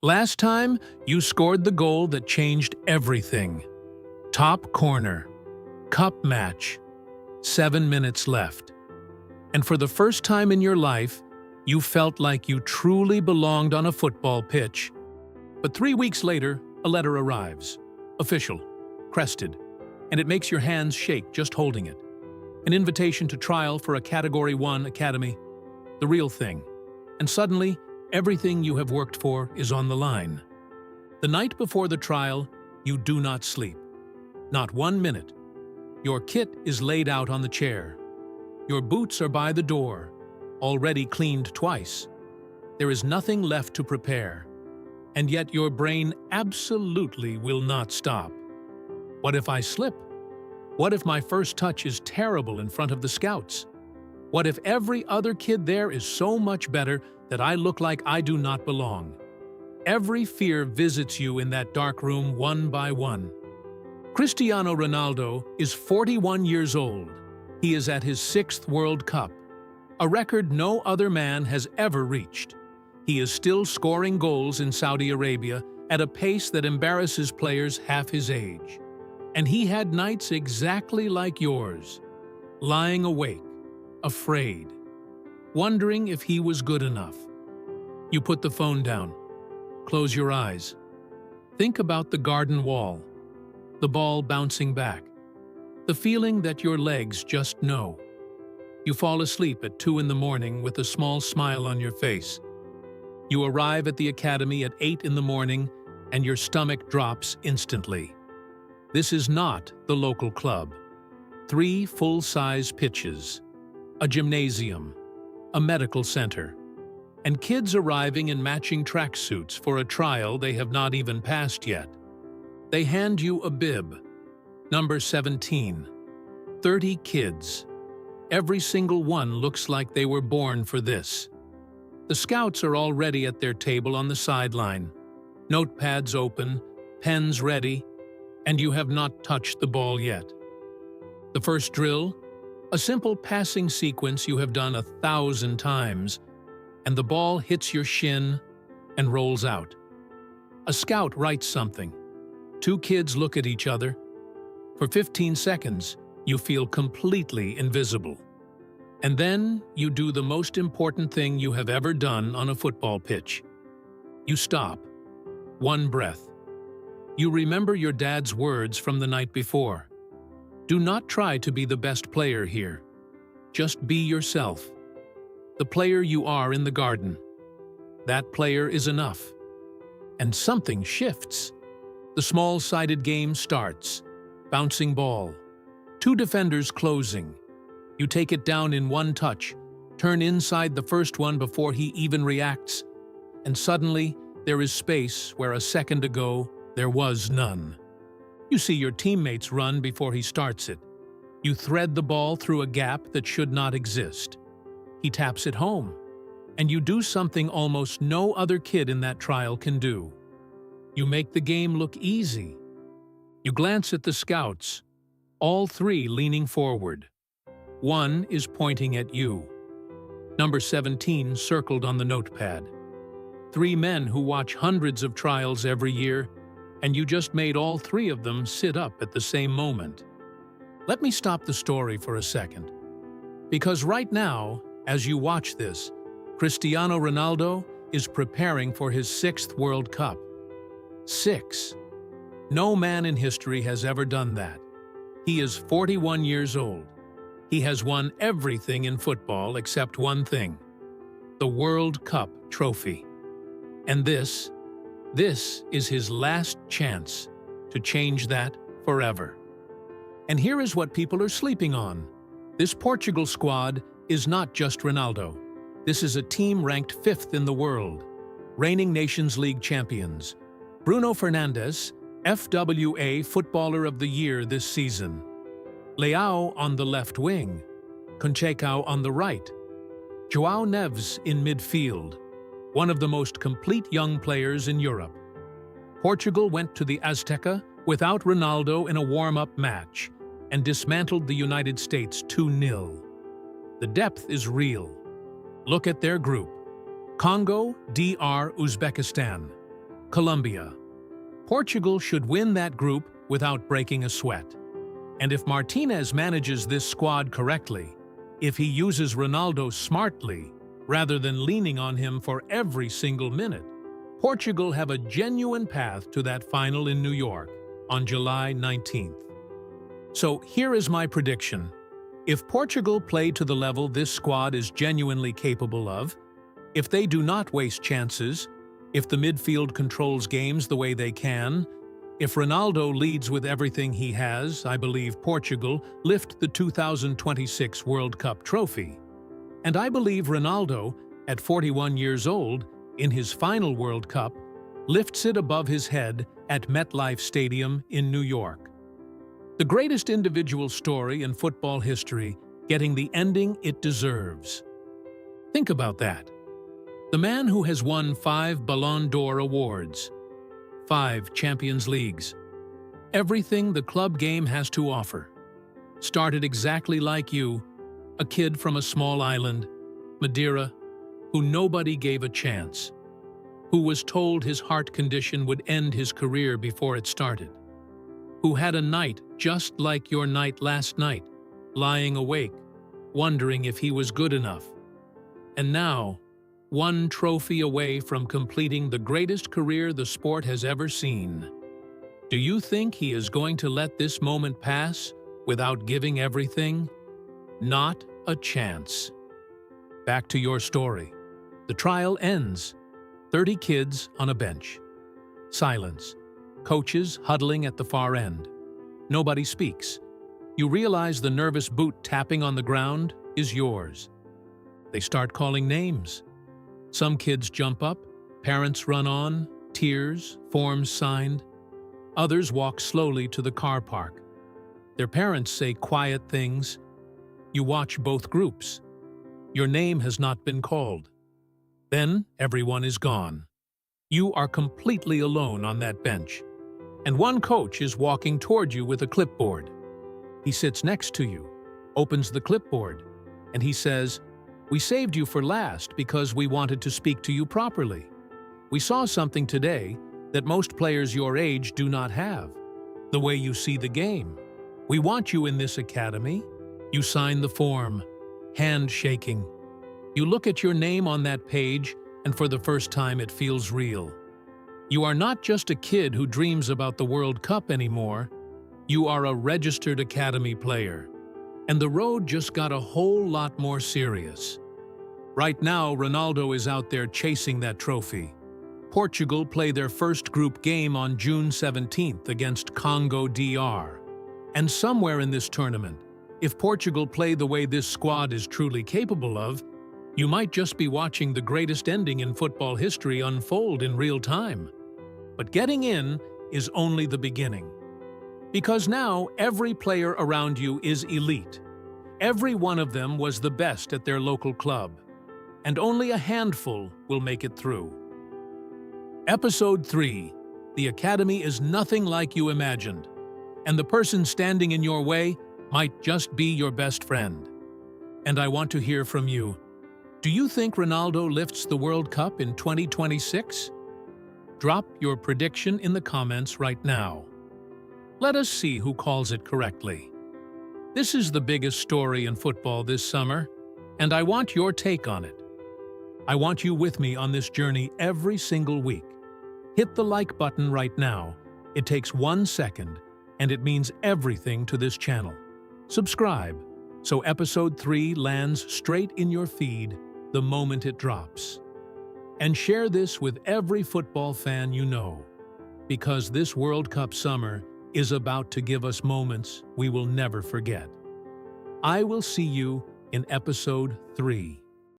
Last time, you scored the goal that changed everything. Top corner. Cup match. 7 minutes left. And for the first time in your life, you felt like you truly belonged on a football pitch. But 3 weeks later, a letter arrives. Official. Crested. And it makes your hands shake just holding it. An invitation to trial for a Category 1 academy. The real thing. And suddenly, everything you have worked for is on the line. The night before the trial, you do not sleep. Not 1 minute. Your kit is laid out on the chair. Your boots are by the door, already cleaned twice. There is nothing left to prepare. And yet your brain absolutely will not stop. What if I slip? What if my first touch is terrible in front of the scouts? What if every other kid there is so much better that I look like I do not belong? Every fear visits you in that dark room one by one. Cristiano Ronaldo is 41 years old. He is at his 6th World Cup, a record no other man has ever reached. He is still scoring goals in Saudi Arabia at a pace that embarrasses players half his age. And he had nights exactly like yours, lying awake, afraid, wondering if he was good enough. You put the phone down, close your eyes. Think about the garden wall, the ball bouncing back, the feeling that your legs just know. You fall asleep at 2 in the morning with a small smile on your face. You arrive at the academy at 8 in the morning and your stomach drops instantly. This is not the local club. 3 full-size pitches, a gymnasium, a medical center, and kids arriving in matching tracksuits for a trial they have not even passed yet. They hand you a bib, number 17. 30 kids. Every single one looks like they were born for this. The scouts are already at their table on the sideline, notepads open, pens ready, and you have not touched the ball yet. The first drill, a simple passing sequence you have done 1,000 times, and the ball hits your shin and rolls out. A scout writes something. 2 kids look at each other. For 15 seconds, you feel completely invisible. And then you do the most important thing you have ever done on a football pitch. You stop. 1 breath. You remember your dad's words from the night before. Do not try to be the best player here. Just be yourself. The player you are in the garden. That player is enough. And something shifts. The small-sided game starts. Bouncing ball. 2 defenders closing. You take it down in 1 touch, turn inside the first one before he even reacts, and suddenly there is space where a second ago there was none. You see your teammates run before he starts it. You thread the ball through a gap that should not exist. He taps it home, and you do something almost no other kid in that trial can do. You make the game look easy. You glance at the scouts, all 3 leaning forward. 1 is pointing at you. Number 17 circled on the notepad. 3 men who watch hundreds of trials every year, and you just made all 3 of them sit up at the same moment. Let me stop the story for a second. Because right now, as you watch this, Cristiano Ronaldo is preparing for his 6th World Cup. 6. No man in history has ever done that. He is 41 years old. He has won everything in football except one thing, the World Cup trophy. And this is his last chance to change that forever. And here is what people are sleeping on. This Portugal squad is not just Ronaldo. This is a team ranked 5th in the world, reigning Nations League champions. Bruno Fernandes, FWA Footballer of the Year this season. Leao on the left wing, Conchecao on the right, João Neves in midfield, one of the most complete young players in Europe. Portugal went to the Azteca without Ronaldo in a warm-up match and dismantled the United States 2-0. The depth is real. Look at their group. Congo DR Uzbekistan, Colombia. Portugal should win that group without breaking a sweat. And if Martinez manages this squad correctly, if he uses Ronaldo smartly, rather than leaning on him for every single minute, Portugal have a genuine path to that final in New York on July 19th. So here is my prediction. If Portugal play to the level this squad is genuinely capable of, if they do not waste chances, if the midfield controls games the way they can, if Ronaldo leads with everything he has, I believe Portugal lift the 2026 World Cup trophy. And I believe Ronaldo, at 41 years old, in his final World Cup, lifts it above his head at MetLife Stadium in New York. The greatest individual story in football history getting the ending it deserves. Think about that. The man who has won 5 Ballon d'Or awards, 5 Champions Leagues, everything the club game has to offer. Started exactly like you, a kid from a small island, Madeira, who nobody gave a chance, who was told his heart condition would end his career before it started, who had a night just like your night last night, lying awake, wondering if he was good enough. And now, one trophy away from completing the greatest career the sport has ever seen. Do you think he is going to let this moment pass without giving everything? Not a chance. Back to your story. The trial ends. 30 kids on a bench. Silence. Coaches huddling at the far end. Nobody speaks. You realize the nervous boot tapping on the ground is yours. They start calling names. Some kids jump up, parents run on, tears, forms signed. Others walk slowly to the car park. Their parents say quiet things. You watch both groups. Your name has not been called. Then everyone is gone. You are completely alone on that bench. And one coach is walking toward you with a clipboard. He sits next to you, opens the clipboard, and he says, "We saved you for last because we wanted to speak to you properly. We saw something today that most players your age do not have. The way you see the game. We want you in this academy." You sign the form, hand shaking. You look at your name on that page, and for the first time it feels real. You are not just a kid who dreams about the World Cup anymore. You are a registered academy player. And the road just got a whole lot more serious. Right now, Ronaldo is out there chasing that trophy. Portugal play their first group game on June 17th against Congo DR. And somewhere in this tournament, if Portugal play the way this squad is truly capable of, you might just be watching the greatest ending in football history unfold in real time. But getting in is only the beginning. Because now every player around you is elite. Every one of them was the best at their local club. And only a handful will make it through. Episode 3. The Academy is nothing like you imagined. And the person standing in your way might just be your best friend. And I want to hear from you. Do you think Ronaldo lifts the World Cup in 2026? Drop your prediction in the comments right now. Let us see who calls it correctly. This is the biggest story in football this summer, and I want your take on it. I want you with me on this journey every single week. Hit the like button right now. It takes 1 second, and it means everything to this channel. Subscribe, so episode 3 lands straight in your feed the moment it drops. And share this with every football fan you know, because this World Cup summer is about to give us moments we will never forget. I will see you in episode 3.